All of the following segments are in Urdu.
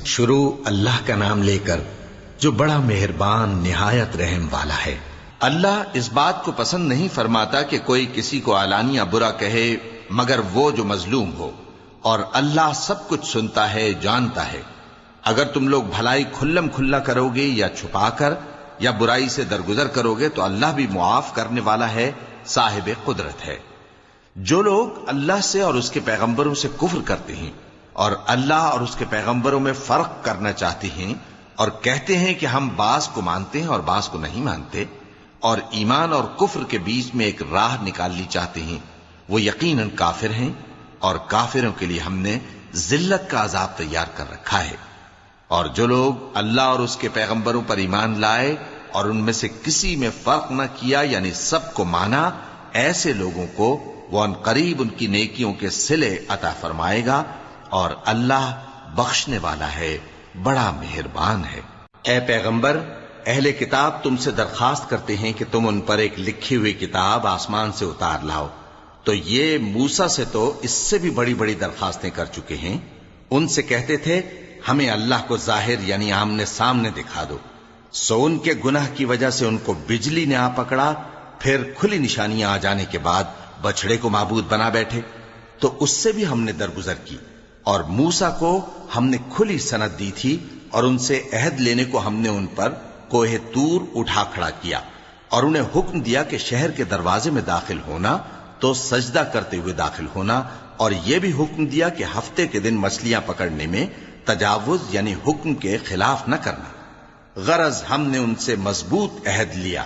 شروع اللہ کا نام لے کر جو بڑا مہربان نہایت رحم والا ہے۔ اللہ اس بات کو پسند نہیں فرماتا کہ کوئی کسی کو علانیہ برا کہے مگر وہ جو مظلوم ہو، اور اللہ سب کچھ سنتا ہے، جانتا ہے۔ اگر تم لوگ بھلائی کھلم کھلا کرو گے یا چھپا کر یا برائی سے درگزر کرو گے تو اللہ بھی معاف کرنے والا ہے، صاحب قدرت ہے۔ جو لوگ اللہ سے اور اس کے پیغمبروں سے کفر کرتے ہیں اور اللہ اور اس کے پیغمبروں میں فرق کرنا چاہتے ہیں اور کہتے ہیں کہ ہم بعض کو مانتے ہیں اور بعض کو نہیں مانتے، اور ایمان اور کفر کے بیچ میں ایک راہ نکالنی چاہتے ہیں، وہ یقیناً کافر ہیں، اور کافروں کے لیے ہم نے ذلت کا عذاب تیار کر رکھا ہے۔ اور جو لوگ اللہ اور اس کے پیغمبروں پر ایمان لائے اور ان میں سے کسی میں فرق نہ کیا، یعنی سب کو مانا، ایسے لوگوں کو وہ ان قریب ان کی نیکیوں کے صلے عطا فرمائے گا، اور اللہ بخشنے والا ہے، بڑا مہربان ہے۔ اے پیغمبر، اہل کتاب تم سے درخواست کرتے ہیں کہ تم ان پر ایک لکھی ہوئی کتاب آسمان سے اتار لاؤ، تو یہ موسیٰ سے تو اس سے بھی بڑی بڑی درخواستیں کر چکے ہیں۔ ان سے کہتے تھے ہمیں اللہ کو ظاہر یعنی آمنے سامنے دکھا دو، سو ان کے گناہ کی وجہ سے ان کو بجلی نے آ پکڑا، پھر کھلی نشانیاں آ جانے کے بعد بچڑے کو معبود بنا بیٹھے، تو اس سے بھی ہم نے درگزر کی۔ اور موسیٰ کو ہم نے کھلی سند دی تھی، اور ان سے عہد لینے کو ہم نے ان پر کوہ طور اٹھا کھڑا کیا، اور انہیں حکم دیا کہ شہر کے دروازے میں داخل ہونا تو سجدہ کرتے ہوئے داخل ہونا، اور یہ بھی حکم دیا کہ ہفتے کے دن مچھلیاں پکڑنے میں تجاوز یعنی حکم کے خلاف نہ کرنا۔ غرض ہم نے ان سے مضبوط عہد لیا،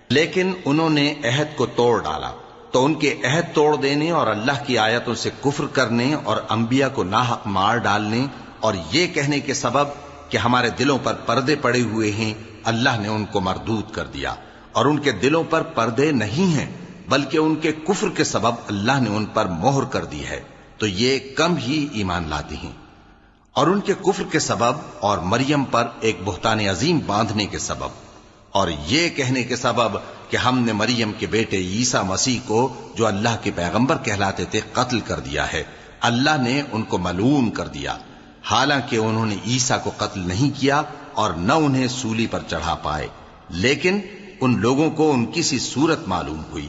لیکن انہوں نے عہد کو توڑ ڈالا، تو ان کے عہد توڑ دینے اور اللہ کی آیتوں سے کفر کرنے اور انبیاء کو ناحق مار ڈالنے اور یہ کہنے کے سبب کہ ہمارے دلوں پر پردے پڑے ہوئے ہیں، اللہ نے ان کو مردود کر دیا، اور ان کے دلوں پر پردے نہیں ہیں بلکہ ان کے کفر کے سبب اللہ نے ان پر مہر کر دی ہے، تو یہ کم ہی ایمان لاتے ہیں۔ اور ان کے کفر کے سبب اور مریم پر ایک بہتان عظیم باندھنے کے سبب اور یہ کہنے کے سبب کہ ہم نے مریم کے بیٹے عیسیٰ مسیح کو جو اللہ کے پیغمبر کہلاتے تھے قتل کر دیا ہے، اللہ نے ان کو ملعون کر دیا، حالانکہ انہوں نے عیسیٰ کو قتل نہیں کیا اور نہ انہیں سولی پر چڑھا پائے، لیکن ان لوگوں کو ان کی سی صورت معلوم ہوئی۔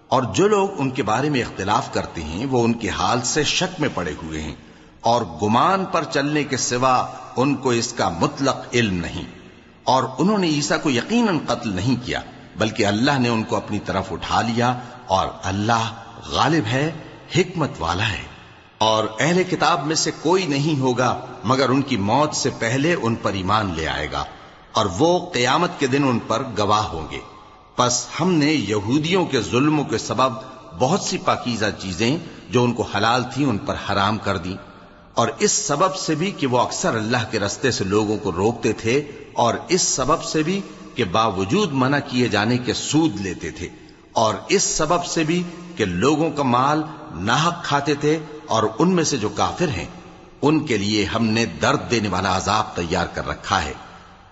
اور جو لوگ ان کے بارے میں اختلاف کرتے ہیں وہ ان کے حال سے شک میں پڑے ہوئے ہیں، اور گمان پر چلنے کے سوا ان کو اس کا مطلق علم نہیں، اور انہوں نے عیسیٰ کو یقیناً قتل نہیں کیا بلکہ اللہ نے ان کو اپنی طرف اٹھا لیا، اور اللہ غالب ہے، حکمت والا ہے۔ اور اہل کتاب میں سے کوئی نہیں ہوگا مگر ان کی موت سے پہلے ان پر ایمان لے آئے گا، اور وہ قیامت کے دن ان پر گواہ ہوں گے۔ پس ہم نے یہودیوں کے ظلموں کے سبب بہت سی پاکیزہ چیزیں جو ان کو حلال تھیں ان پر حرام کر دیں، اور اس سبب سے بھی کہ وہ اکثر اللہ کے رستے سے لوگوں کو روکتے تھے، اور اس سبب سے بھی کہ باوجود منع کیے جانے کے سود لیتے تھے، اور اس سبب سے بھی کہ لوگوں کا مال ناحق کھاتے تھے، اور ان میں سے جو کافر ہیں ان کے لیے ہم نے درد دینے والا عذاب تیار کر رکھا ہے۔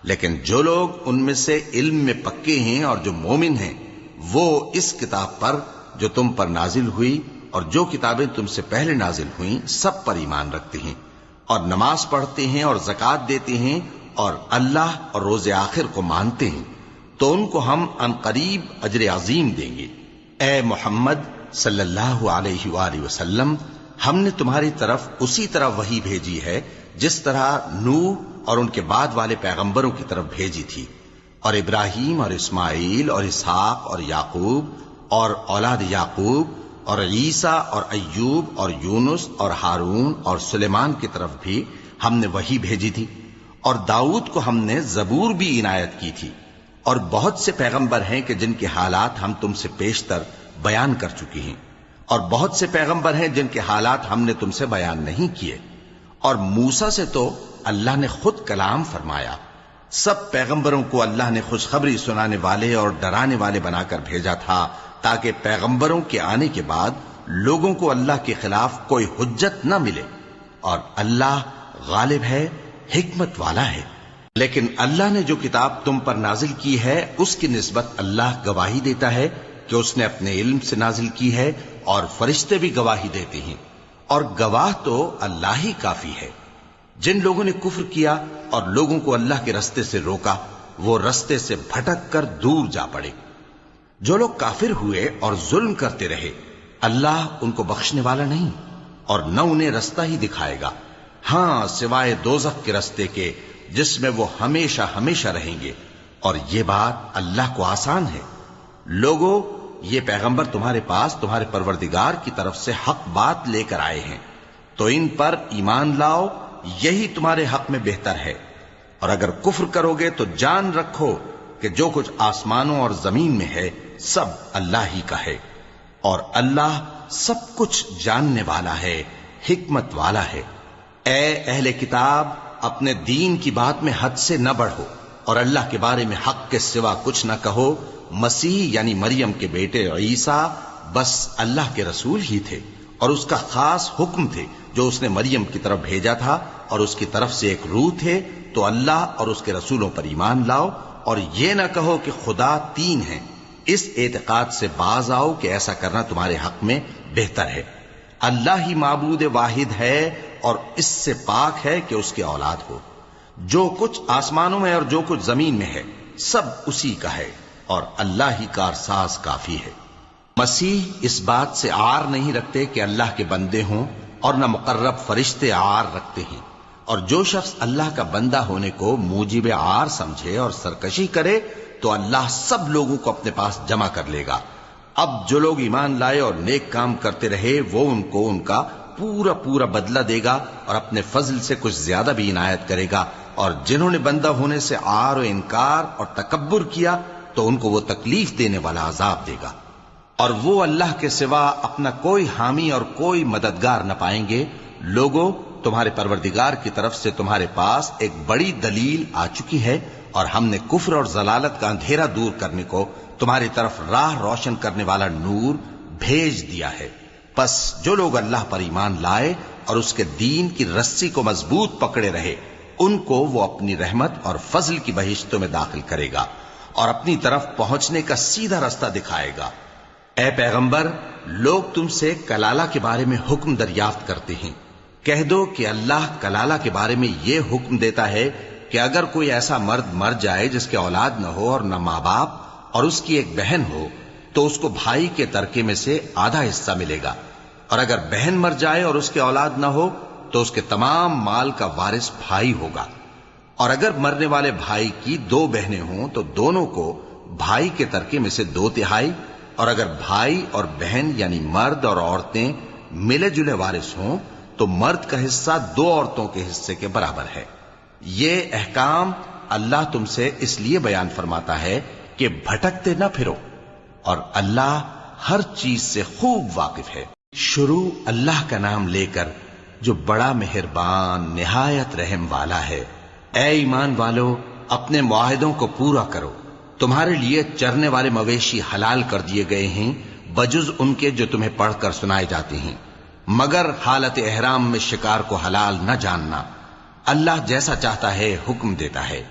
لیکن جو لوگ ان میں سے علم میں پکے ہیں اور جو مومن ہیں وہ اس کتاب پر جو تم پر نازل ہوئی اور جو کتابیں تم سے پہلے نازل ہوئیں سب پر ایمان رکھتے ہیں، اور نماز پڑھتے ہیں اور زکوٰۃ دیتے ہیں اور اللہ اور روز آخر کو مانتے ہیں، تو ان کو ہم ان قریب اجر عظیم دیں گے۔ اے محمد صلی اللہ علیہ وآلہ وسلم، ہم نے تمہاری طرف اسی طرح وحی بھیجی ہے جس طرح نوح اور ان کے بعد والے پیغمبروں کی طرف بھیجی تھی، اور ابراہیم اور اسماعیل اور اسحاق اور یعقوب اور اولاد یعقوب اور عیسیٰ اور ایوب اور یونس اور ہارون اور سلیمان کی طرف بھی ہم نے وحی بھیجی تھی، اور داؤد کو ہم نے زبور بھی عنایت کی تھی، اور بہت سے پیغمبر ہیں کہ جن کے حالات ہم تم سے پیشتر بیان کر چکے ہیں، اور بہت سے پیغمبر ہیں جن کے حالات ہم نے تم سے بیان نہیں کیے، اور موسیٰ سے تو اللہ نے خود کلام فرمایا۔ سب پیغمبروں کو اللہ نے خوشخبری سنانے والے اور ڈرانے والے بنا کر بھیجا تھا تاکہ پیغمبروں کے آنے کے بعد لوگوں کو اللہ کے خلاف کوئی حجت نہ ملے، اور اللہ غالب ہے، حکمت والا ہے۔ لیکن اللہ نے جو کتاب تم پر نازل کی ہے اس کی نسبت اللہ گواہی دیتا ہے کہ اس نے اپنے علم سے نازل کی ہے، اور فرشتے بھی گواہی دیتے ہیں، اور گواہ تو اللہ ہی کافی ہے۔ جن لوگوں نے کفر کیا اور لوگوں کو اللہ کے رستے سے روکا وہ رستے سے بھٹک کر دور جا پڑے۔ جو لوگ کافر ہوئے اور ظلم کرتے رہے اللہ ان کو بخشنے والا نہیں اور نہ انہیں رستہ ہی دکھائے گا، ہاں سوائے دوزخ کے رستے کے جس میں وہ ہمیشہ ہمیشہ رہیں گے، اور یہ بات اللہ کو آسان ہے۔ لوگو، یہ پیغمبر تمہارے پاس تمہارے پروردگار کی طرف سے حق بات لے کر آئے ہیں، تو ان پر ایمان لاؤ، یہی تمہارے حق میں بہتر ہے، اور اگر کفر کرو گے تو جان رکھو کہ جو کچھ آسمانوں اور زمین میں ہے سب اللہ ہی کا ہے، اور اللہ سب کچھ جاننے والا ہے، حکمت والا ہے۔ اے اہل کتاب، اپنے دین کی بات میں حد سے نہ بڑھو اور اللہ کے بارے میں حق کے سوا کچھ نہ کہو۔ مسیح یعنی مریم کے بیٹے عیسیٰ بس اللہ کے رسول ہی تھے اور اس کا خاص حکم تھے جو اس نے مریم کی طرف بھیجا تھا، اور اس کی طرف سے ایک روح تھے، تو اللہ اور اس کے رسولوں پر ایمان لاؤ، اور یہ نہ کہو کہ خدا تین ہیں۔ اس اعتقاد سے باز آؤ کہ ایسا کرنا تمہارے حق میں بہتر ہے۔ اللہ ہی معبود واحد ہے اور اس سے پاک ہے کہ اس کے اولاد ہو۔ جو کچھ آسمانوں میں اور جو کچھ زمین میں ہے سب اسی کا ہے، اور اللہ ہی کارساز کافی ہے۔ مسیح اس بات سے عار نہیں رکھتے کہ اللہ کے بندے ہوں، اور نہ مقرب فرشتے عار رکھتے ہیں، اور جو شخص اللہ کا بندہ ہونے کو موجب عار سمجھے اور سرکشی کرے تو اللہ سب لوگوں کو اپنے پاس جمع کر لے گا۔ اب جو لوگ ایمان لائے اور نیک کام کرتے رہے وہ ان کو ان کا پورا پورا بدلہ دے گا اور اپنے فضل سے کچھ زیادہ بھی عنایت کرے گا، اور جنہوں نے بندہ ہونے سے عار و انکار اور تکبر کیا تو ان کو وہ تکلیف دینے والا عذاب دے گا، اور وہ اللہ کے سوا اپنا کوئی حامی اور کوئی مددگار نہ پائیں گے۔ لوگوں، تمہارے پروردگار کی طرف سے تمہارے پاس ایک بڑی دلیل آ چکی ہے، اور ہم نے کفر اور ضلالت کا اندھیرا دور کرنے کو تمہاری طرف راہ روشن کرنے والا نور بھیج دیا ہے۔ پس جو لوگ اللہ پر ایمان لائے اور اس کے دین کی رسی کو مضبوط پکڑے رہے ان کو وہ اپنی رحمت اور فضل کی بہشتوں میں داخل کرے گا اور اپنی طرف پہنچنے کا سیدھا رستہ دکھائے گا۔ اے پیغمبر، لوگ تم سے کلالہ کے بارے میں حکم دریافت کرتے ہیں، کہہ دو کہ اللہ کلالہ کے بارے میں یہ حکم دیتا ہے کہ اگر کوئی ایسا مرد مر جائے جس کے اولاد نہ ہو اور نہ ماں باپ اور اس کی ایک بہن ہو تو اس کو بھائی کے ترکے میں سے آدھا حصہ ملے گا، اور اگر بہن مر جائے اور اس کے اولاد نہ ہو تو اس کے تمام مال کا وارث بھائی ہوگا، اور اگر مرنے والے بھائی کی دو بہنیں ہوں تو دونوں کو بھائی کے ترکے میں سے 2/3، اور اگر بھائی اور بہن یعنی مرد اور عورتیں ملے جلے وارث ہوں تو مرد کا حصہ 2 عورتوں کے حصے کے برابر ہے۔ یہ احکام اللہ تم سے اس لیے بیان فرماتا ہے کہ بھٹکتے نہ پھرو، اور اللہ ہر چیز سے خوب واقف ہے۔ شروع اللہ کا نام لے کر جو بڑا مہربان نہایت رحم والا ہے۔ اے ایمان والو، اپنے معاہدوں کو پورا کرو۔ تمہارے لیے چرنے والے مویشی حلال کر دیے گئے ہیں بجز ان کے جو تمہیں پڑھ کر سنائے جاتے ہیں، مگر حالت احرام میں شکار کو حلال نہ جاننا۔ اللہ جیسا چاہتا ہے حکم دیتا ہے۔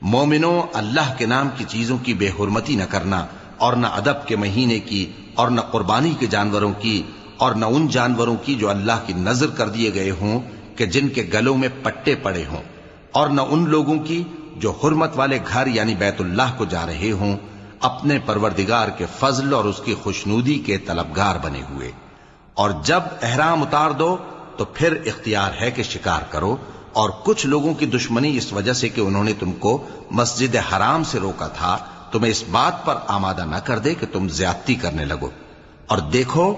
مومنوں، اللہ کے نام کی چیزوں کی بے حرمتی نہ کرنا، اور نہ ادب کے مہینے کی، اور نہ قربانی کے جانوروں کی، اور نہ ان جانوروں کی جو اللہ کی نذر کر دیے گئے ہوں کہ جن کے گلوں میں پٹے پڑے ہوں، اور نہ ان لوگوں کی جو حرمت والے گھر یعنی بیت اللہ کو جا رہے ہوں اپنے پروردگار کے فضل اور اس کی خوشنودی کے طلبگار بنے ہوئے۔ اور جب احرام اتار دو تو پھر اختیار ہے کہ شکار کرو، اور کچھ لوگوں کی دشمنی اس وجہ سے کہ انہوں نے تم کو مسجد حرام سے روکا تھا تمہیں اس بات پر آمادہ نہ کر دے کہ تم زیادتی کرنے لگو۔ اور دیکھو،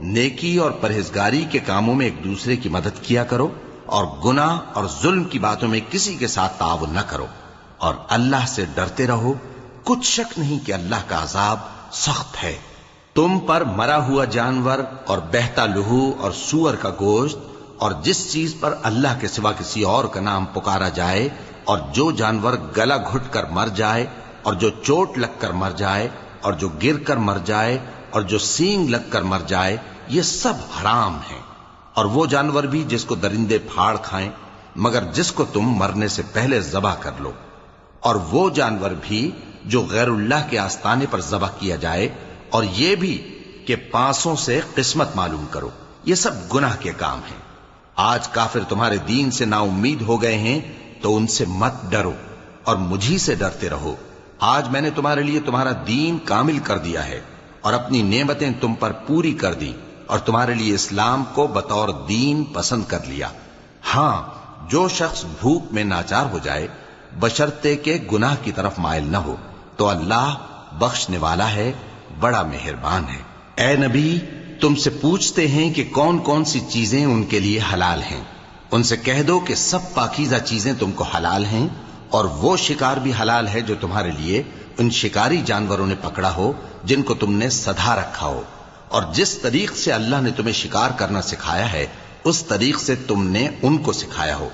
نیکی اور پرہیزگاری کے کاموں میں ایک دوسرے کی مدد کیا کرو، اور گناہ اور ظلم کی باتوں میں کسی کے ساتھ تعاون نہ کرو، اور اللہ سے ڈرتے رہو۔ کچھ شک نہیں کہ اللہ کا عذاب سخت ہے۔ تم پر مرا ہوا جانور اور بہتا لہو اور سور کا گوشت اور جس چیز پر اللہ کے سوا کسی اور کا نام پکارا جائے، اور جو جانور گلا گھٹ کر مر جائے، اور جو چوٹ لگ کر مر جائے، اور جو گر کر مر جائے، اور جو سینگ لگ کر مر جائے، یہ سب حرام ہیں، اور وہ جانور بھی جس کو درندے پھاڑ کھائیں مگر جس کو تم مرنے سے پہلے ذبح کر لو، اور وہ جانور بھی جو غیر اللہ کے آستانے پر ذبح کیا جائے، اور یہ بھی کہ پانسوں سے قسمت معلوم کرو۔ یہ سب گناہ کے کام ہیں۔ آج کافر تمہارے دین سے نا امید ہو گئے ہیں تو ان سے مت ڈرو اور مجھی سے ڈرتے رہو۔ آج میں نے تمہارے لیے تمہارا دین کامل کر دیا ہے اور اپنی نعمتیں تم پر پوری کر دی اور تمہارے لیے اسلام کو بطور دین پسند کر لیا۔ ہاں، جو شخص بھوک میں ناچار ہو جائے بشرطے کے گناہ کی طرف مائل نہ ہو تو اللہ بخشنے والا ہے، بڑا مہربان ہے۔ اے نبی، تم سے پوچھتے ہیں کہ کون کون سی چیزیں ان کے لیے حلال ہیں۔ ان سے کہہ دو کہ سب پاکیزہ چیزیں تم کو حلال ہیں، اور وہ شکار بھی حلال ہے جو تمہارے لیے ان شکاری جانوروں نے پکڑا ہو جن کو تم نے سدھا رکھا ہو، اور جس طریق سے اللہ نے تمہیں شکار کرنا سکھایا ہے اس طریق سے تم نے ان کو سکھایا ہو۔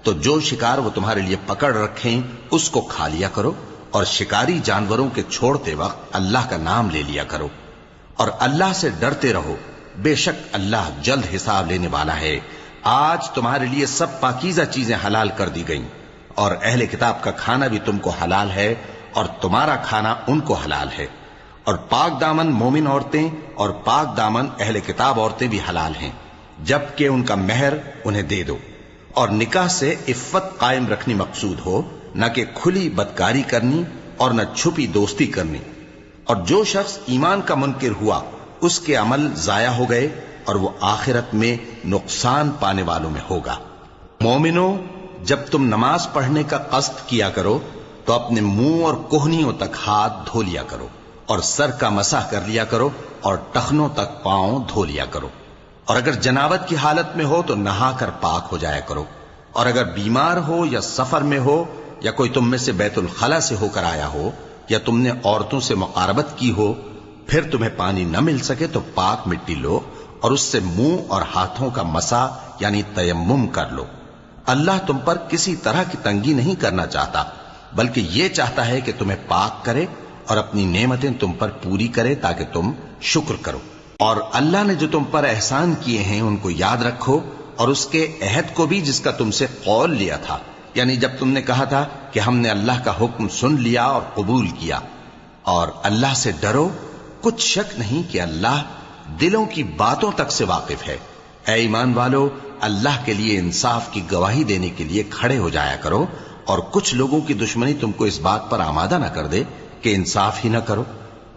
تو جو شکار وہ تمہارے لیے پکڑ رکھیں اس کو کھا لیا کرو، اور شکاری جانوروں کے چھوڑتے وقت اللہ کا نام لے لیا کرو، اور اللہ سے ڈرتے رہو، بے شک اللہ جلد حساب لینے والا ہے۔ آج تمہارے لیے سب پاکیزہ چیزیں حلال کر دی گئیں، اور اہل کتاب کا کھانا بھی تم کو حلال ہے اور تمہارا کھانا ان کو حلال ہے، اور پاک دامن مومن عورتیں اور پاک دامن اہل کتاب عورتیں بھی حلال ہیں، جبکہ ان کا مہر انہیں دے دو، اور نکاح سے عفت قائم رکھنی مقصود ہو، نہ کہ کھلی بدکاری کرنی اور نہ چھپی دوستی کرنی۔ اور جو شخص ایمان کا منکر ہوا اس کے عمل ضائع ہو گئے اور وہ آخرت میں نقصان پانے والوں میں ہوگا۔ مومنوں، جب تم نماز پڑھنے کا قصد کیا کرو تو اپنے منہ اور کوہنیوں تک ہاتھ دھو لیا کرو، اور سر کا مسح کر لیا کرو، اور ٹخنوں تک پاؤں دھو لیا کرو، اور اگر جنابت کی حالت میں ہو تو نہا کر پاک ہو جایا کرو، اور اگر بیمار ہو یا سفر میں ہو یا کوئی تم میں سے بیت الخلا سے ہو کر آیا ہو یا تم نے عورتوں سے مقاربت کی ہو، پھر تمہیں پانی نہ مل سکے تو پاک مٹی لو اور اس سے منہ اور ہاتھوں کا مسح یعنی تیمم کر لو۔ اللہ تم پر کسی طرح کی تنگی نہیں کرنا چاہتا، بلکہ یہ چاہتا ہے کہ تمہیں پاک کرے اور اپنی نعمتیں تم پر پوری کرے تاکہ تم شکر کرو۔ اور اللہ نے جو تم پر احسان کیے ہیں ان کو یاد رکھو، اور اس کے عہد کو بھی جس کا تم سے قول لیا تھا، یعنی جب تم نے کہا تھا کہ ہم نے اللہ کا حکم سن لیا اور قبول کیا۔ اور اللہ سے ڈرو، کچھ شک نہیں کہ اللہ دلوں کی باتوں تک سے واقف ہے۔ اے ایمان والو، اللہ کے لیے انصاف کی گواہی دینے کے لیے کھڑے ہو جایا کرو، اور کچھ لوگوں کی دشمنی تم کو اس بات پر آمادہ نہ کر دے کہ انصاف ہی نہ کرو۔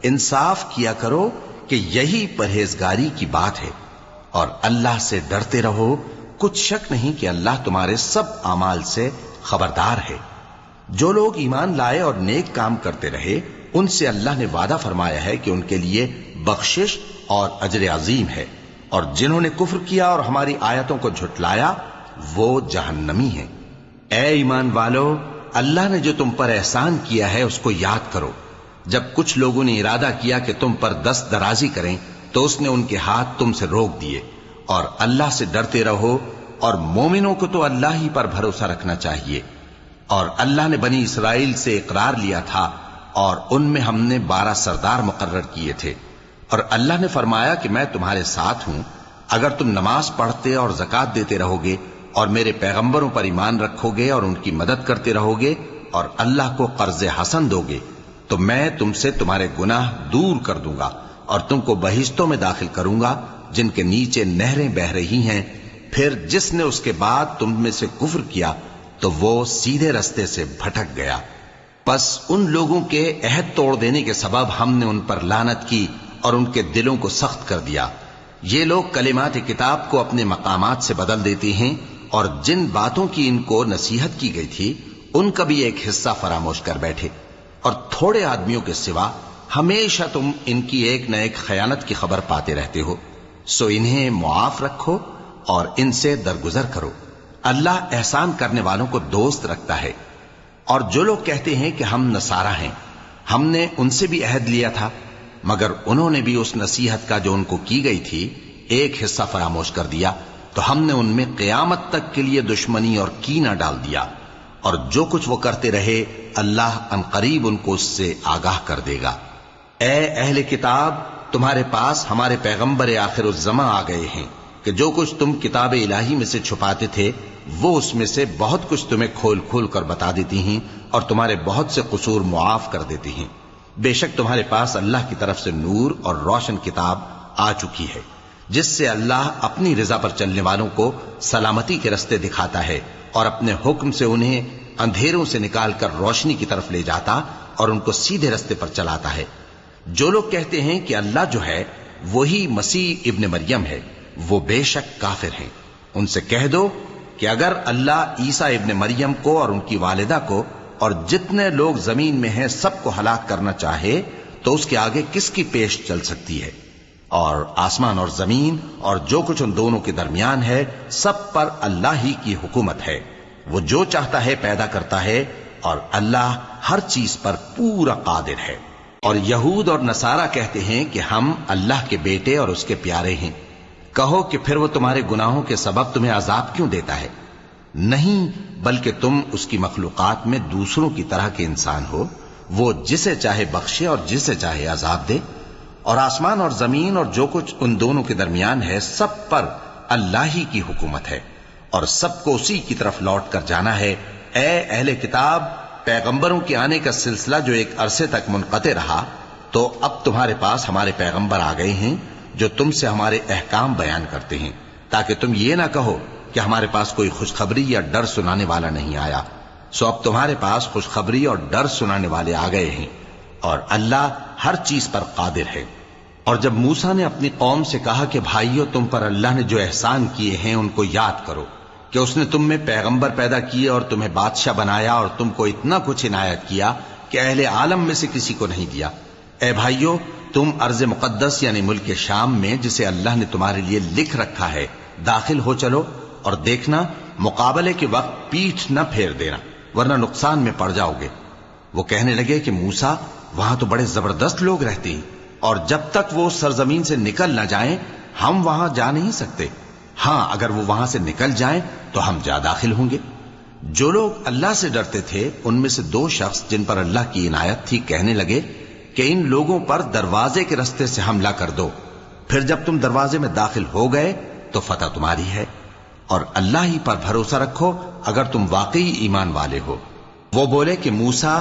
انصاف کیا کرو کہ یہی پرہیزگاری کی بات ہے، اور اللہ سے ڈرتے رہو، کچھ شک نہیں کہ اللہ تمہارے سب اعمال سے خبردار ہے۔ جو لوگ ایمان لائے اور نیک کام کرتے رہے ان سے اللہ نے وعدہ فرمایا ہے کہ ان کے لیے بخشش اور اجر عظیم ہے، اور جنہوں نے کفر کیا اور ہماری آیتوں کو جھٹلایا وہ جہنمی ہیں۔ اے ایمان والو، اللہ نے جو تم پر احسان کیا ہے اس کو یاد کرو۔ جب کچھ لوگوں نے ارادہ کیا کہ تم پر دست درازی کریں تو اس نے ان کے ہاتھ تم سے روک دیے، اور اللہ سے ڈرتے رہو، اور مومنوں کو تو اللہ ہی پر بھروسہ رکھنا چاہیے۔ اور اللہ نے بنی اسرائیل سے اقرار لیا تھا اور ان میں ہم نے 12 سردار مقرر کیے تھے، اور اللہ نے فرمایا کہ میں تمہارے ساتھ ہوں اگر تم نماز پڑھتے اور زکوٰۃ دیتے رہو گے اور میرے پیغمبروں پر ایمان رکھو گے اور ان کی مدد کرتے رہو گے اور اللہ کو قرض حسن دو گے تو میں تم سے تمہارے گناہ دور کر دوں گا اور تم کو بہشتوں میں داخل کروں گا جن کے نیچے نہریں بہہ رہی ہیں۔ پھر جس نے اس کے بعد تم میں سے کفر کیا تو وہ سیدھے رستے سے بھٹک گیا۔ پس ان لوگوں کے عہد توڑ دینے کے سبب ہم نے ان پر لعنت کی اور ان کے دلوں کو سخت کر دیا۔ یہ لوگ کلمات کتاب کو اپنے مقامات سے بدل دیتے ہیں، اور جن باتوں کی ان کو نصیحت کی گئی تھی ان کا بھی ایک حصہ فراموش کر بیٹھے، اور تھوڑے آدمیوں کے سوا ہمیشہ تم ان کی ایک نہ ایک خیانت کی خبر پاتے رہتے ہو۔ سو انہیں معاف رکھو اور ان سے درگزر کرو۔ اللہ احسان کرنے والوں کو دوست رکھتا ہے۔ اور جو لوگ کہتے ہیں کہ ہم نصارہ ہیں، ہم نے ان سے بھی عہد لیا تھا، مگر انہوں نے بھی اس نصیحت کا جو ان کو کی گئی تھی ایک حصہ فراموش کر دیا، تو ہم نے ان میں قیامت تک کے لیے دشمنی اور کینہ ڈال دیا، اور جو کچھ وہ کرتے رہے اللہ عنقریب ان کو اس سے آگاہ کر دے گا۔ اے اہل کتاب، تمہارے پاس ہمارے پیغمبر آخر الزماں آ گئے ہیں کہ جو کچھ تم کتاب الہی میں سے چھپاتے تھے وہ اس میں سے بہت کچھ تمہیں کھول کھول کر بتا دیتی ہیں اور تمہارے بہت سے قصور معاف کر دیتی ہیں۔ بے شک تمہارے پاس اللہ کی طرف سے نور اور روشن کتاب آ چکی ہے جس سے اللہ اپنی رضا پر چلنے والوں کو سلامتی کے رستے دکھاتا ہے اور اپنے حکم سے انہیں اندھیروں سے نکال کر روشنی کی طرف لے جاتا اور ان کو سیدھے رستے پر چلاتا ہے۔ جو لوگ کہتے ہیں کہ اللہ جو ہے وہی مسیح ابن مریم ہے، وہ بے شک کافر ہیں۔ ان سے کہہ دو کہ اگر اللہ عیسیٰ ابن مریم کو اور ان کی والدہ کو اور جتنے لوگ زمین میں ہیں سب کو ہلاک کرنا چاہے تو اس کے آگے کس کی پیش چل سکتی ہے؟ اور آسمان اور زمین اور جو کچھ ان دونوں کے درمیان ہے سب پر اللہ ہی کی حکومت ہے۔ وہ جو چاہتا ہے پیدا کرتا ہے اور اللہ ہر چیز پر پورا قادر ہے۔ اور یہود اور نصارہ کہتے ہیں کہ ہم اللہ کے بیٹے اور اس کے پیارے ہیں۔ کہو کہ پھر وہ تمہارے گناہوں کے سبب تمہیں عذاب کیوں دیتا ہے؟ نہیں، بلکہ تم اس کی مخلوقات میں دوسروں کی طرح کے انسان ہو، وہ جسے چاہے بخشے اور جسے چاہے عذاب دے۔ اور آسمان اور زمین اور جو کچھ ان دونوں کے درمیان ہے سب پر اللہ ہی کی حکومت ہے اور سب کو اسی کی طرف لوٹ کر جانا ہے۔ اے اہل کتاب، پیغمبروں کے آنے کا سلسلہ جو ایک عرصے تک منقطع رہا، تو اب تمہارے پاس ہمارے پیغمبر آ گئے ہیں جو تم سے ہمارے احکام بیان کرتے ہیں، تاکہ تم یہ نہ کہو کہ ہمارے پاس کوئی خوشخبری یا ڈر سنانے والا نہیں آیا۔ سو اب تمہارے پاس خوشخبری اور ڈر سنانے والے آ گئے ہیں، اور اللہ ہر چیز پر قادر ہے۔ اور جب موسیٰ نے اپنی قوم سے کہا کہ بھائیو، تم پر اللہ نے جو احسان کیے ہیں ان کو یاد کرو، کہ اس نے تم میں پیغمبر پیدا کیے اور تمہیں بادشاہ بنایا اور تم کو اتنا کچھ عنایت کیا کہ اہل عالم میں سے کسی کو نہیں دیا۔ اے بھائیو، تم ارض مقدس یعنی ملک شام میں جسے اللہ نے تمہارے لیے لکھ رکھا ہے داخل ہو چلو، اور دیکھنا مقابلے کے وقت پیٹھ نہ پھیر دینا، ورنہ نقصان میں پڑ جاؤ گے۔ وہ کہنے لگے کہ موسیٰ، وہاں تو بڑے زبردست لوگ رہتے ہیں، اور جب تک وہ سرزمین سے نکل نہ جائیں ہم وہاں جا نہیں سکتے۔ ہاں، اگر وہ وہاں سے نکل جائیں تو ہم جا داخل ہوں گے۔ جو لوگ اللہ سے ڈرتے تھے ان میں سے دو شخص جن پر اللہ کی عنایت تھی کہنے لگے کہ ان لوگوں پر دروازے کے رستے سے حملہ کر دو، پھر جب تم دروازے میں داخل ہو گئے تو فتح تمہاری ہے، اور اللہ ہی پر بھروسہ رکھو اگر تم واقعی ایمان والے ہو۔ وہ بولے کہ موسیٰ،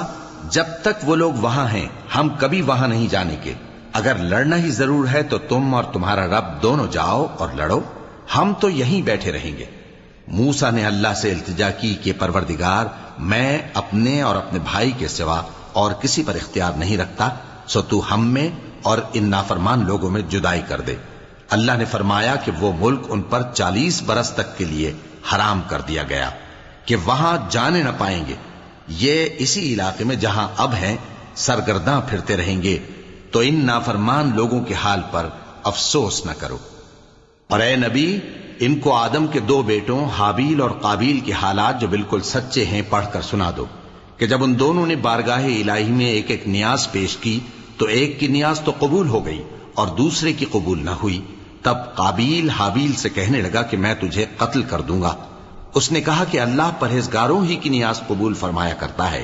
جب تک وہ لوگ وہاں ہیں ہم کبھی وہاں نہیں جانے کے، اگر لڑنا ہی ضرور ہے تو تم اور تمہارا رب دونوں جاؤ اور لڑو، ہم تو یہیں بیٹھے رہیں گے۔ موسیٰ نے اللہ سے التجا کی کہ پروردگار، میں اپنے اور اپنے بھائی کے سوا اور کسی پر اختیار نہیں رکھتا، سو تو ہم میں اور ان نافرمان لوگوں میں جدائی کر دے۔ اللہ نے فرمایا کہ وہ ملک ان پر 40 برس تک کے لیے حرام کر دیا گیا کہ وہاں جانے نہ پائیں گے۔ یہ اسی علاقے میں جہاں اب ہیں سرگرداں پھرتے رہیں گے، تو ان نافرمان لوگوں کے حال پر افسوس نہ کرو۔ اور اے نبی، ان کو آدم کے 2 بیٹوں حابیل اور قابیل کے حالات جو بالکل سچے ہیں پڑھ کر سنا دو، کہ جب ان دونوں نے بارگاہ الہی میں ایک ایک نیاز پیش کی تو ایک کی نیاز تو قبول ہو گئی اور دوسرے کی قبول نہ ہوئی۔ تب قابیل حابیل سے کہنے لگا کہ میں تجھے قتل کر دوں گا۔ اس نے کہا کہ اللہ پرہیزگاروں ہی کی نیاز قبول فرمایا کرتا ہے،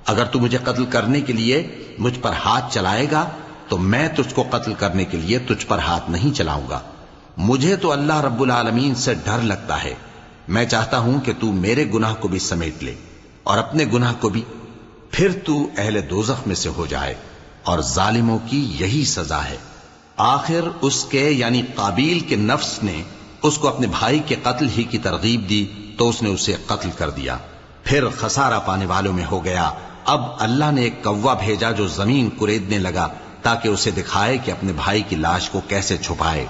اگر تو مجھے قتل کرنے کے لیے مجھ پر ہاتھ چلائے گا تو میں تجھ کو قتل کرنے کے لیے تجھ پر ہاتھ نہیں چلاؤں گا۔ مجھے تو اللہ رب العالمین سے ڈر لگتا ہے، میں چاہتا ہوں کہ تو میرے گناہ کو بھی سمیٹ لے اور اپنے گناہ کو بھی، پھر تو اہل دوزخ میں سے ہو جائے، اور ظالموں کی یہی سزا ہے۔ آخر اس کے یعنی قابیل کے نفس نے اس کو اپنے بھائی کے قتل ہی کی ترغیب دی تو اس نے اسے قتل کر دیا، پھر خسارہ پانے والوں میں ہو گیا۔ اب اللہ نے ایک کوا بھیجا جو زمین کریدنے لگا تاکہ اسے دکھائے کہ اپنے بھائی کی لاش کو کیسے چھپائے۔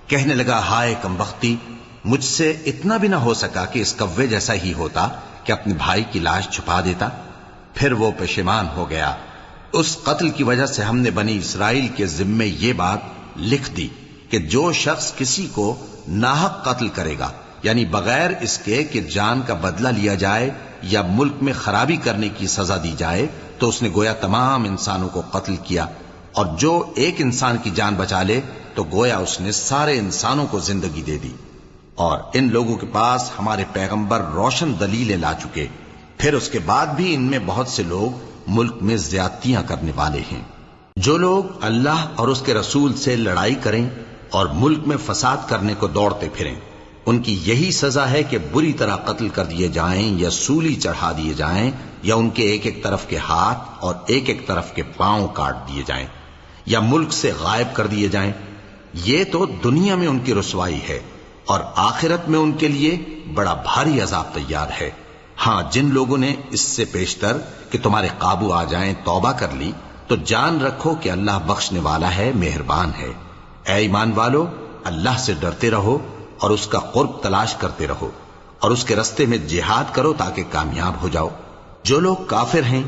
کہنے لگا، ہائے کمبختی، مجھ سے اتنا بھی نہ ہو سکا کہ اس کوے جیسا ہی ہوتا کہ اپنے بھائی کی لاش چھپا دیتا۔ پھر وہ پشیمان ہو گیا۔ اس قتل کی وجہ سے ہم نے بنی اسرائیل کے ذمے یہ بات لکھ دی کہ جو شخص کسی کو ناحق قتل کرے گا، یعنی بغیر اس کے کہ جان کا بدلہ لیا جائے یا ملک میں خرابی کرنے کی سزا دی جائے، تو اس نے گویا تمام انسانوں کو قتل کیا، اور جو ایک انسان کی جان بچا لے تو گویا اس نے سارے انسانوں کو زندگی دے دی۔ اور ان لوگوں کے پاس ہمارے پیغمبر روشن دلیلیں لا چکے، پھر اس کے بعد بھی ان میں بہت سے لوگ ملک میں زیادتیاں کرنے والے ہیں۔ جو لوگ اللہ اور اس کے رسول سے لڑائی کریں اور ملک میں فساد کرنے کو دوڑتے پھریں، ان کی یہی سزا ہے کہ بری طرح قتل کر دیے جائیں یا سولی چڑھا دیے جائیں، یا ان کے ایک ایک طرف کے ہاتھ اور ایک ایک طرف کے پاؤں کاٹ دیے جائیں، یا ملک سے غائب کر دیے جائیں، یہ تو دنیا میں ان کی رسوائی ہے اور آخرت میں ان کے لیے بڑا بھاری عذاب تیار ہے۔ ہاں، جن لوگوں نے اس سے پیشتر کہ تمہارے قابو آ جائیں توبہ کر لی تو جان رکھو کہ اللہ بخشنے والا ہے، مہربان ہے۔ اے ایمان والو، اللہ سے ڈرتے رہو اور اس کا قرب تلاش کرتے رہو اور اس کے رستے میں جہاد کرو تاکہ کامیاب ہو جاؤ۔ جو لوگ کافر ہیں،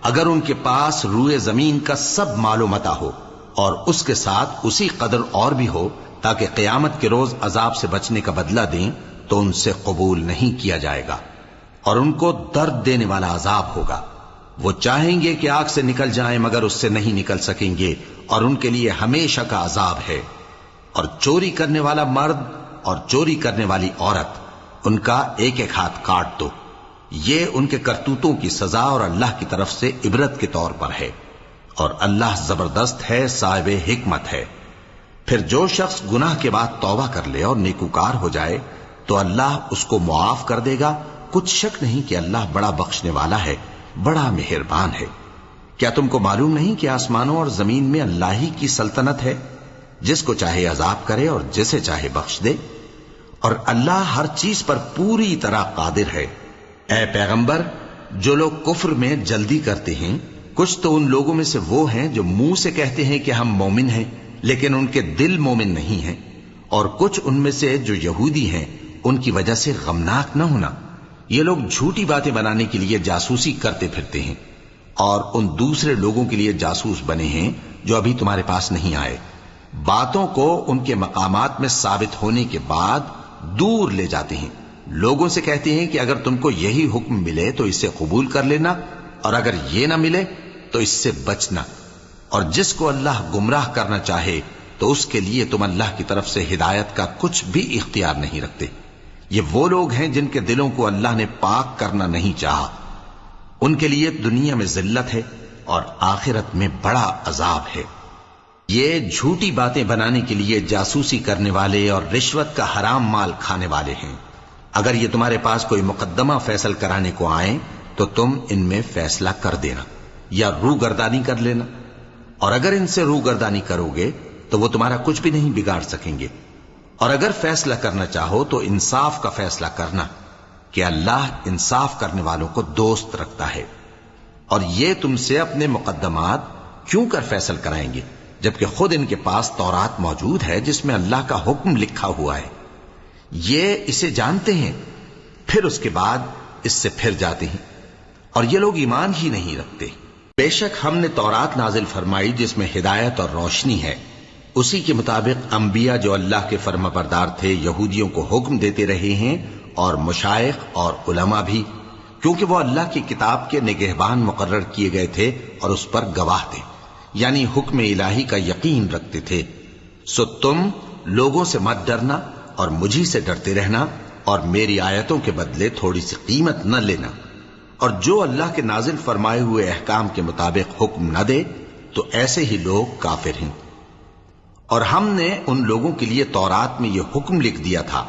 اگر ان کے پاس روئے زمین کا سب مال و متاع ہو اور اس کے ساتھ اسی قدر اور بھی ہو تاکہ قیامت کے روز عذاب سے بچنے کا بدلہ دیں تو ان سے قبول نہیں کیا جائے گا اور ان کو درد دینے والا عذاب ہوگا۔ وہ چاہیں گے کہ آگ سے نکل جائیں مگر اس سے نہیں نکل سکیں گے اور ان کے لیے ہمیشہ کا عذاب ہے۔ اور چوری کرنے والا مرد اور چوری کرنے والی عورت، ان کا ایک ایک ہاتھ کاٹ دو۔ یہ ان کے کرتوتوں کی سزا اور اللہ کی طرف سے عبرت کے طور پر ہے، اور اللہ زبردست ہے، صاحب حکمت ہے۔ پھر جو شخص گناہ کے بعد توبہ کر لے اور نیکوکار ہو جائے تو اللہ اس کو معاف کر دے گا۔ کچھ شک نہیں کہ اللہ بڑا بخشنے والا ہے، بڑا مہربان ہے۔ کیا تم کو معلوم نہیں کہ آسمانوں اور زمین میں اللہ ہی کی سلطنت ہے، جس کو چاہے عذاب کرے اور جسے چاہے بخش دے، اور اللہ ہر چیز پر پوری طرح قادر ہے۔ اے پیغمبر، جو لوگ کفر میں جلدی کرتے ہیں، کچھ تو ان لوگوں میں سے وہ ہیں جو منہ سے کہتے ہیں کہ ہم مومن ہیں لیکن ان کے دل مومن نہیں ہیں، اور کچھ ان میں سے جو یہودی ہیں، ان کی وجہ سے غمناک نہ ہونا۔ یہ لوگ جھوٹی باتیں بنانے کے لیے جاسوسی کرتے پھرتے ہیں اور ان دوسرے لوگوں کے لیے جاسوس بنے ہیں جو ابھی تمہارے پاس نہیں آئے۔ باتوں کو ان کے مقامات میں ثابت ہونے کے بعد دور لے جاتے ہیں، لوگوں سے کہتے ہیں کہ اگر تم کو یہی حکم ملے تو اسے قبول کر لینا، اور اگر یہ نہ ملے تو اس سے بچنا، اور جس کو اللہ گمراہ کرنا چاہے تو اس کے لیے تم اللہ کی طرف سے ہدایت کا کچھ بھی اختیار نہیں رکھتے۔ یہ وہ لوگ ہیں جن کے دلوں کو اللہ نے پاک کرنا نہیں چاہا، ان کے لیے دنیا میں ذلت ہے اور آخرت میں بڑا عذاب ہے۔ یہ جھوٹی باتیں بنانے کے لیے جاسوسی کرنے والے اور رشوت کا حرام مال کھانے والے ہیں۔ اگر یہ تمہارے پاس کوئی مقدمہ فیصل کرانے کو آئیں تو تم ان میں فیصلہ کر دینا یا روگردانی کر لینا، اور اگر ان سے روگردانی کرو گے تو وہ تمہارا کچھ بھی نہیں بگاڑ سکیں گے، اور اگر فیصلہ کرنا چاہو تو انصاف کا فیصلہ کرنا کہ اللہ انصاف کرنے والوں کو دوست رکھتا ہے۔ اور یہ تم سے اپنے مقدمات کیوں کر فیصل کرائیں گے جبکہ خود ان کے پاس تورات موجود ہے جس میں اللہ کا حکم لکھا ہوا ہے۔ یہ اسے جانتے ہیں، پھر اس کے بعد اس سے پھر جاتے ہیں، اور یہ لوگ ایمان ہی نہیں رکھتے۔ بے شک ہم نے تورات نازل فرمائی جس میں ہدایت اور روشنی ہے، اسی کے مطابق انبیاء جو اللہ کے فرما بردار تھے یہودیوں کو حکم دیتے رہے ہیں، اور مشائخ اور علماء بھی، کیونکہ وہ اللہ کی کتاب کے نگہبان مقرر کیے گئے تھے اور اس پر گواہ تھے، یعنی حکم الہی کا یقین رکھتے تھے۔ سو تم لوگوں سے مت ڈرنا اور مجھی سے ڈرتے رہنا، اور میری آیتوں کے بدلے تھوڑی سی قیمت نہ لینا، اور جو اللہ کے نازل فرمائے ہوئے احکام کے مطابق حکم نہ دے تو ایسے ہی لوگ کافر ہیں۔ اور ہم نے ان لوگوں کے لیے تورات میں یہ حکم لکھ دیا تھا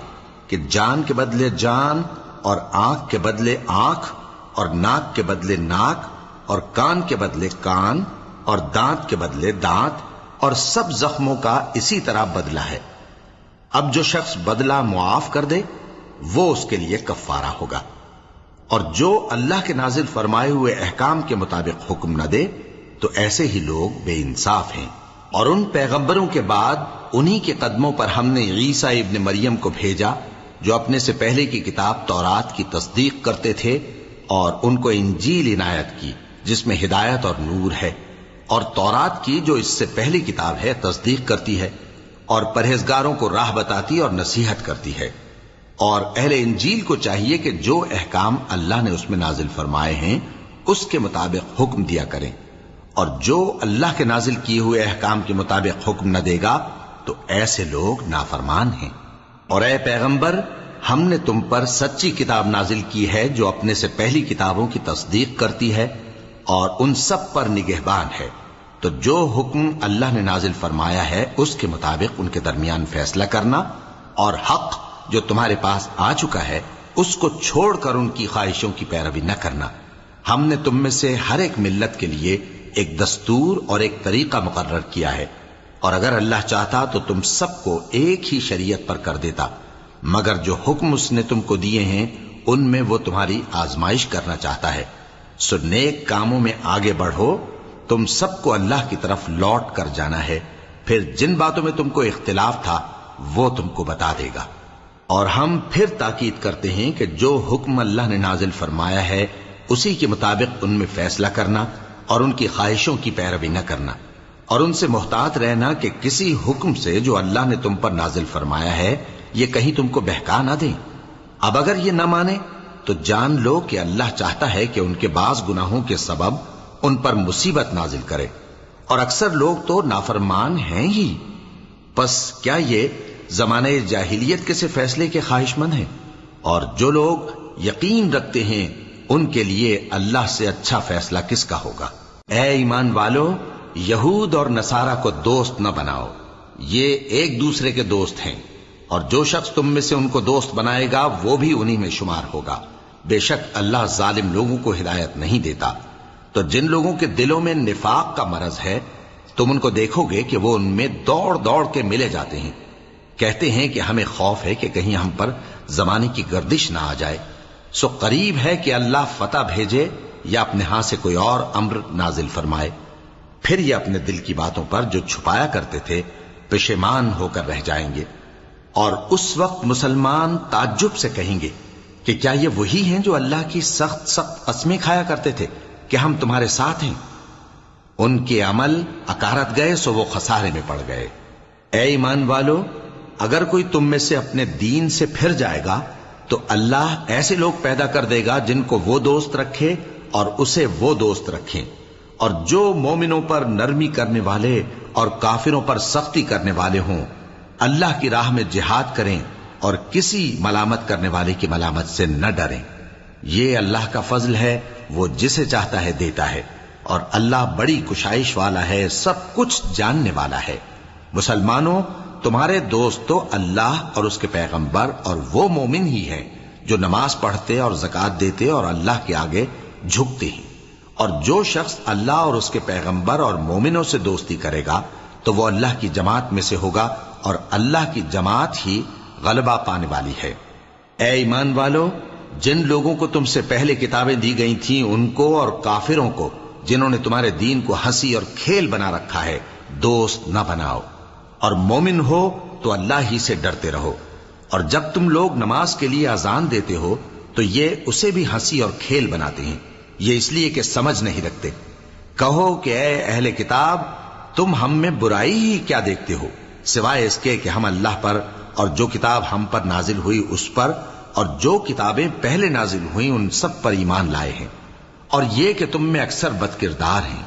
کہ جان کے بدلے جان، اور آنکھ کے بدلے آنکھ، اور ناک کے بدلے ناک، اور کان کے بدلے کان، اور دانت کے بدلے دانت، اور سب زخموں کا اسی طرح بدلہ ہے۔ اب جو شخص بدلہ معاف کر دے وہ اس کے لیے کفارہ ہوگا، اور جو اللہ کے نازل فرمائے ہوئے احکام کے مطابق حکم نہ دے تو ایسے ہی لوگ بے انصاف ہیں۔ اور ان پیغمبروں کے بعد انہی کے قدموں پر ہم نے عیسیٰ ابن مریم کو بھیجا جو اپنے سے پہلے کی کتاب تورات کی تصدیق کرتے تھے، اور ان کو انجیل عنایت کی جس میں ہدایت اور نور ہے، اور تورات کی جو اس سے پہلی کتاب ہے تصدیق کرتی ہے اور پرہیزگاروں کو راہ بتاتی اور نصیحت کرتی ہے۔ اور اہل انجیل کو چاہیے کہ جو احکام اللہ نے اس میں نازل فرمائے ہیں اس کے مطابق حکم دیا کریں، اور جو اللہ کے نازل کیے ہوئے احکام کے مطابق حکم نہ دے گا تو ایسے لوگ نافرمان ہیں۔ اور اے پیغمبر، ہم نے تم پر سچی کتاب نازل کی ہے جو اپنے سے پہلی کتابوں کی تصدیق کرتی ہے اور ان سب پر نگہبان ہے، تو جو حکم اللہ نے نازل فرمایا ہے اس کے مطابق ان کے درمیان فیصلہ کرنا، اور حق جو تمہارے پاس آ چکا ہے اس کو چھوڑ کر ان کی خواہشوں کی پیروی نہ کرنا۔ ہم نے تم میں سے ہر ایک ملت کے لیے ایک دستور اور ایک طریقہ مقرر کیا ہے، اور اگر اللہ چاہتا تو تم سب کو ایک ہی شریعت پر کر دیتا، مگر جو حکم اس نے تم کو دیے ہیں ان میں وہ تمہاری آزمائش کرنا چاہتا ہے۔ سو نیک کاموں میں آگے بڑھو، تم سب کو اللہ کی طرف لوٹ کر جانا ہے، پھر جن باتوں میں تم کو اختلاف تھا وہ تم کو بتا دے گا۔ اور ہم پھر تاکید کرتے ہیں کہ جو حکم اللہ نے نازل فرمایا ہے اسی کے مطابق ان میں فیصلہ کرنا اور ان کی خواہشوں کی پیروی نہ کرنا، اور ان سے محتاط رہنا کہ کسی حکم سے جو اللہ نے تم پر نازل فرمایا ہے یہ کہیں تم کو بہکا نہ دیں۔ اب اگر یہ نہ مانے تو جان لو کہ اللہ چاہتا ہے کہ ان کے بعض گناہوں کے سبب ان پر مصیبت نازل کرے، اور اکثر لوگ تو نافرمان ہیں ہی۔ پس کیا یہ زمانہ جاہلیت کے سے فیصلے کے خواہش مند ہیں؟ اور جو لوگ یقین رکھتے ہیں ان کے لیے اللہ سے اچھا فیصلہ کس کا ہوگا؟ اے ایمان والو، یہود اور نصارہ کو دوست نہ بناؤ، یہ ایک دوسرے کے دوست ہیں، اور جو شخص تم میں سے ان کو دوست بنائے گا وہ بھی انہی میں شمار ہوگا۔ بے شک اللہ ظالم لوگوں کو ہدایت نہیں دیتا۔ تو جن لوگوں کے دلوں میں نفاق کا مرض ہے تم ان کو دیکھو گے کہ وہ ان میں دوڑ دوڑ کے ملے جاتے ہیں، کہتے ہیں کہ ہمیں خوف ہے کہ کہیں ہم پر زمانے کی گردش نہ آ جائے۔ سو قریب ہے کہ اللہ فتح بھیجے یا اپنے ہاں سے کوئی اور امر نازل فرمائے، پھر یہ اپنے دل کی باتوں پر جو چھپایا کرتے تھے پشیمان ہو کر رہ جائیں گے۔ اور اس وقت مسلمان تعجب سے کہیں گے کہ کیا یہ وہی ہیں جو اللہ کی سخت سخت قسمیں کھایا کرتے تھے کہ ہم تمہارے ساتھ ہیں؟ ان کے عمل اکارت گئے سو وہ خسارے میں پڑ گئے۔ اے ایمان والو، اگر کوئی تم میں سے اپنے دین سے پھر جائے گا تو اللہ ایسے لوگ پیدا کر دے گا جن کو وہ دوست رکھے اور اسے وہ دوست رکھیں، اور جو مومنوں پر نرمی کرنے والے اور کافروں پر سختی کرنے والے ہوں، اللہ کی راہ میں جہاد کریں اور کسی ملامت کرنے والے کی ملامت سے نہ ڈریں۔ یہ اللہ کا فضل ہے، وہ جسے چاہتا ہے دیتا ہے، اور اللہ بڑی کشائش والا ہے، سب کچھ جاننے والا ہے۔ مسلمانوں، تمہارے دوست تو اللہ اور اس کے پیغمبر اور وہ مومن ہی ہیں جو نماز پڑھتے اور زکوٰۃ دیتے اور اللہ کے آگے جھکتے ہیں۔ اور جو شخص اللہ اور اس کے پیغمبر اور مومنوں سے دوستی کرے گا تو وہ اللہ کی جماعت میں سے ہوگا، اور اللہ کی جماعت ہی غلبہ پانے والی ہے۔ اے ایمان والو، جن لوگوں کو تم سے پہلے کتابیں دی گئی تھیں ان کو اور کافروں کو جنہوں نے تمہارے دین کو ہنسی اور کھیل بنا رکھا ہے دوست نہ بناؤ، اور مومن ہو تو اللہ ہی سے ڈرتے رہو۔ اور جب تم لوگ نماز کے لیے اذان دیتے ہو تو یہ اسے بھی ہنسی اور کھیل بناتے ہیں، یہ اس لیے کہ سمجھ نہیں رکھتے۔ کہو کہ اے اہل کتاب، تم ہم میں برائی ہی کیا دیکھتے ہو، سوائے اس کے کہ ہم اللہ پر اور جو کتاب ہم پر نازل ہوئی اس پر اور جو کتابیں پہلے نازل ہوئیں ان سب پر ایمان لائے ہیں، اور یہ کہ تم میں اکثر بد کردار ہیں۔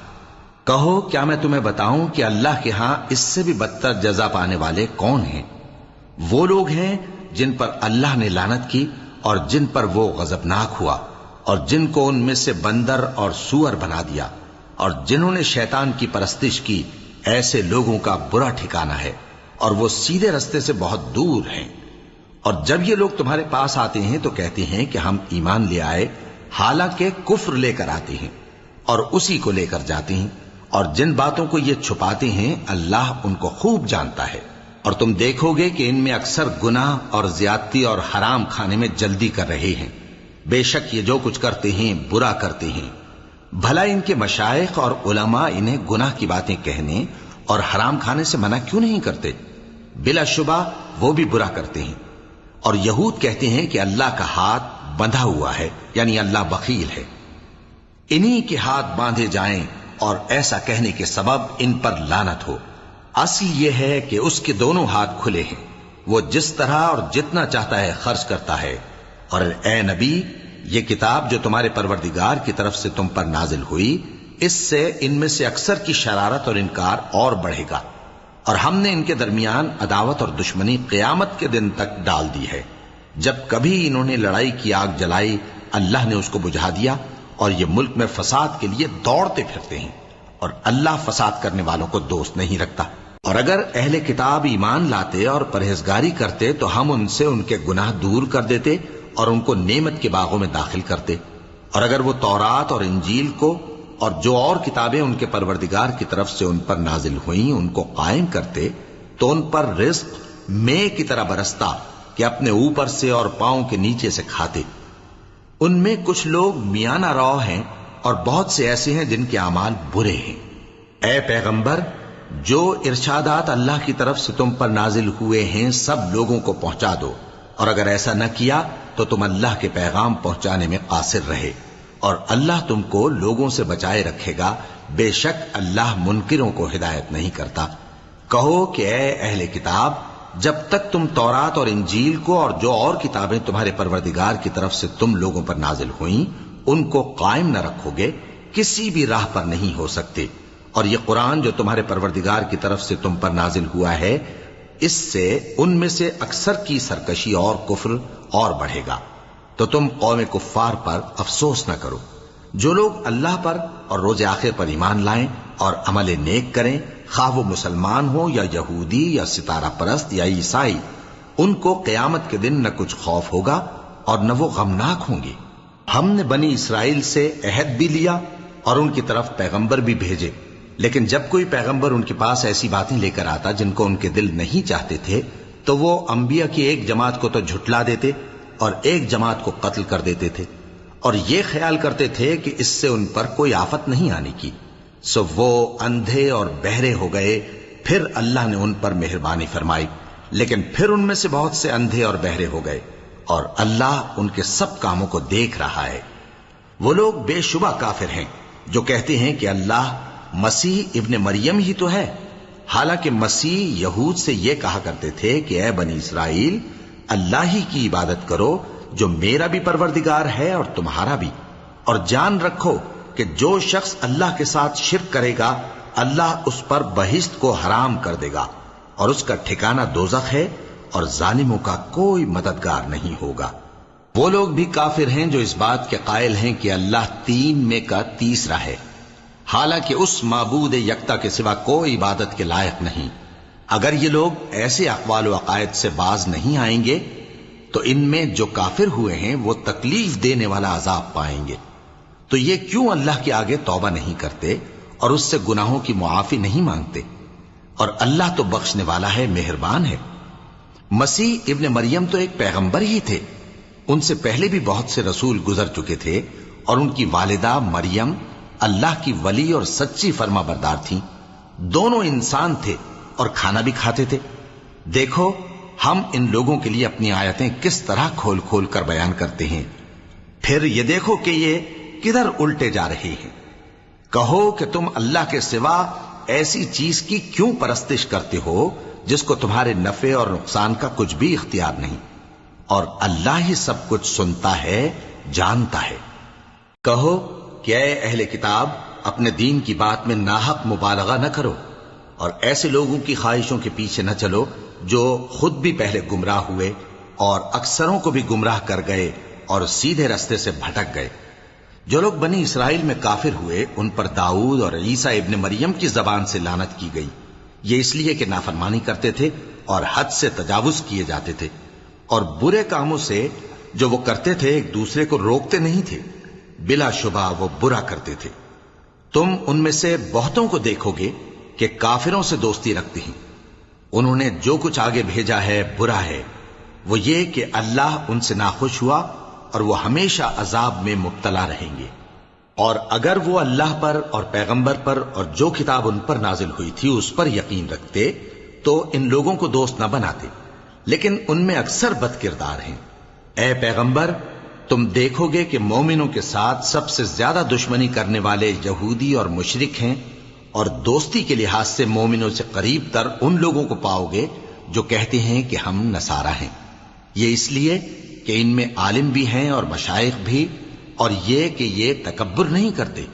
کہو کیا میں تمہیں بتاؤں کہ اللہ کے ہاں اس سے بھی بدتر جزا پانے والے کون ہیں؟ وہ لوگ ہیں جن پر اللہ نے لعنت کی اور جن پر وہ غضبناک ہوا، اور جن کو ان میں سے بندر اور سور بنا دیا، اور جنہوں نے شیطان کی پرستش کی، ایسے لوگوں کا برا ٹھکانہ ہے، اور وہ سیدھے رستے سے بہت دور ہیں۔ اور جب یہ لوگ تمہارے پاس آتے ہیں تو کہتے ہیں کہ ہم ایمان لے آئے، حالانکہ کفر لے کر آتے ہیں اور اسی کو لے کر جاتے ہیں، اور جن باتوں کو یہ چھپاتے ہیں اللہ ان کو خوب جانتا ہے۔ اور تم دیکھو گے کہ ان میں اکثر گناہ اور زیادتی اور حرام کھانے میں جلدی کر رہے ہیں، بے شک یہ جو کچھ کرتے ہیں برا کرتے ہیں۔ بھلا ان کے مشائخ اور علماء انہیں گناہ کی باتیں کہنے اور حرام کھانے سے منع کیوں نہیں کرتے؟ بلا شبہ وہ بھی برا کرتے ہیں۔ اور یہود کہتے ہیں کہ اللہ کا ہاتھ بندھا ہوا ہے، یعنی اللہ بخیل ہے، انہی کے ہاتھ باندھے جائیں، اور ایسا کہنے کے سبب ان پر لعنت ہو۔ اصل یہ ہے کہ اس کے دونوں ہاتھ کھلے ہیں، وہ جس طرح اور جتنا چاہتا ہے خرچ کرتا ہے۔ اور اے نبی، یہ کتاب جو تمہارے پروردگار کی طرف سے تم پر نازل ہوئی، اس سے ان میں سے اکثر کی شرارت اور انکار اور بڑھے گا، اور ہم نے ان کے درمیان عداوت اور دشمنی قیامت کے دن تک ڈال دی ہے۔ جب کبھی انہوں نے لڑائی کی آگ جلائی اللہ نے اس کو بجھا دیا، اور یہ ملک میں فساد کے لیے دوڑتے پھرتے ہیں، اور اللہ فساد کرنے والوں کو دوست نہیں رکھتا۔ اور اگر اہل کتاب ایمان لاتے اور پرہیزگاری کرتے تو ہم ان سے ان کے گناہ دور کر دیتے اور ان کو نعمت کے باغوں میں داخل کرتے۔ اور اگر وہ تورات اور انجیل کو اور جو اور کتابیں ان کے پروردگار کی طرف سے ان پر نازل ہوئیں ان کو قائم کرتے تو ان پر رزق مے کی طرح برستا کہ اپنے اوپر سے اور پاؤں کے نیچے سے کھاتے۔ ان میں کچھ لوگ میانہ رو ہیں اور بہت سے ایسے ہیں جن کے اعمال برے ہیں۔ اے پیغمبر، جو ارشادات اللہ کی طرف سے تم پر نازل ہوئے ہیں سب لوگوں کو پہنچا دو، اور اگر ایسا نہ کیا تو تم اللہ کے پیغام پہنچانے میں قاصر رہے، اور اللہ تم کو لوگوں سے بچائے رکھے گا، بے شک اللہ منکروں کو ہدایت نہیں کرتا۔ کہو کہ اے اہل کتاب، جب تک تم تورات اور انجیل کو اور جو اور کتابیں تمہارے پروردگار کی طرف سے تم لوگوں پر نازل ہوئیں ان کو قائم نہ رکھو گے کسی بھی راہ پر نہیں ہو سکتے، اور یہ قرآن جو تمہارے پروردگار کی طرف سے تم پر نازل ہوا ہے اس سے ان میں سے اکثر کی سرکشی اور کفر اور بڑھے گا، تو تم قوم کفار پر افسوس نہ کرو۔ جو لوگ اللہ پر اور روز آخر پر ایمان لائیں اور عمل نیک کریں، خواہ وہ مسلمان ہو یا یہودی یا ستارہ پرست یا عیسائی، ان کو قیامت کے دن نہ کچھ خوف ہوگا اور نہ وہ غمناک ہوں گے۔ ہم نے بنی اسرائیل سے عہد بھی لیا اور ان کی طرف پیغمبر بھی بھیجے، لیکن جب کوئی پیغمبر ان کے پاس ایسی باتیں لے کر آتا جن کو ان کے دل نہیں چاہتے تھے تو وہ انبیاء کی ایک جماعت کو تو جھٹلا دیتے اور ایک جماعت کو قتل کر دیتے تھے، اور یہ خیال کرتے تھے کہ اس سے ان پر کوئی آفت نہیں آنے کی، سو وہ اندھے اور بہرے ہو گئے۔ پھر اللہ نے ان پر مہربانی فرمائی، لیکن پھر ان میں سے بہت سے اندھے اور بہرے ہو گئے، اور اللہ ان کے سب کاموں کو دیکھ رہا ہے۔ وہ لوگ بے شبہ کافر ہیں جو کہتے ہیں کہ اللہ مسیح ابن مریم ہی تو ہے، حالانکہ مسیح یہود سے یہ کہا کرتے تھے کہ اے بنی اسرائیل، اللہ ہی کی عبادت کرو جو میرا بھی پروردگار ہے اور تمہارا بھی، اور جان رکھو کہ جو شخص اللہ کے ساتھ شرک کرے گا اللہ اس پر بہشت کو حرام کر دے گا، اور اس کا ٹھکانہ دوزخ ہے، اور ظالموں کا کوئی مددگار نہیں ہوگا۔ وہ لوگ بھی کافر ہیں جو اس بات کے قائل ہیں کہ اللہ تین میں کا تیسرا ہے، حالانکہ اس معبود یکتا کے سوا کوئی عبادت کے لائق نہیں۔ اگر یہ لوگ ایسے اقوال و عقائد سے باز نہیں آئیں گے تو ان میں جو کافر ہوئے ہیں وہ تکلیف دینے والا عذاب پائیں گے۔ تو یہ کیوں اللہ کے آگے توبہ نہیں کرتے اور اس سے گناہوں کی معافی نہیں مانگتے؟ اور اللہ تو بخشنے والا ہے، مہربان ہے۔ مسیح ابن مریم تو ایک پیغمبر ہی تھے، ان سے پہلے بھی بہت سے رسول گزر چکے تھے، اور ان کی والدہ مریم اللہ کی ولی اور سچی فرما بردار تھیں، دونوں انسان تھے اور کھانا بھی کھاتے تھے۔ دیکھو ہم ان لوگوں کے لیے اپنی آیتیں کس طرح کھول کھول کر بیان کرتے ہیں، پھر یہ دیکھو کہ یہ کدھر الٹے جا رہے ہیں۔ کہو کہ تم اللہ کے سوا ایسی چیز کی کیوں پرستش کرتے ہو جس کو تمہارے نفع اور نقصان کا کچھ بھی اختیار نہیں، اور اللہ ہی سب کچھ سنتا ہے، جانتا ہے۔ کہو کہ اے اہل کتاب، اپنے دین کی بات میں ناحق مبالغہ نہ کرو، اور ایسے لوگوں کی خواہشوں کے پیچھے نہ چلو جو خود بھی پہلے گمراہ ہوئے اور اکثروں کو بھی گمراہ کر گئے اور سیدھے رستے سے بھٹک گئے۔ جو لوگ بنی اسرائیل میں کافر ہوئے ان پر داؤد اور عیسیٰ ابن مریم کی زبان سے لعنت کی گئی، یہ اس لیے کہ نافرمانی کرتے تھے اور حد سے تجاوز کیے جاتے تھے، اور برے کاموں سے جو وہ کرتے تھے ایک دوسرے کو روکتے نہیں تھے، بلا شبہ وہ برا کرتے تھے۔ تم ان میں سے بہتوں کو دیکھو گے کہ کافروں سے دوستی رکھتے ہیں، انہوں نے جو کچھ آگے بھیجا ہے برا ہے، وہ یہ کہ اللہ ان سے ناخوش ہوا اور وہ ہمیشہ عذاب میں مبتلا رہیں گے۔ اور اگر وہ اللہ پر اور پیغمبر پر اور جو کتاب ان پر نازل ہوئی تھی اس پر یقین رکھتے تو ان لوگوں کو دوست نہ بناتے، لیکن ان میں اکثر بد کردار ہیں۔ اے پیغمبر، تم دیکھو گے کہ مومنوں کے ساتھ سب سے زیادہ دشمنی کرنے والے یہودی اور مشرک ہیں، اور دوستی کے لحاظ سے مومنوں سے قریب تر ان لوگوں کو پاؤ گے جو کہتے ہیں کہ ہم نصارہ ہیں، یہ اس لیے کہ ان میں عالم بھی ہیں اور مشائخ بھی، اور یہ کہ یہ تکبر نہیں کرتے۔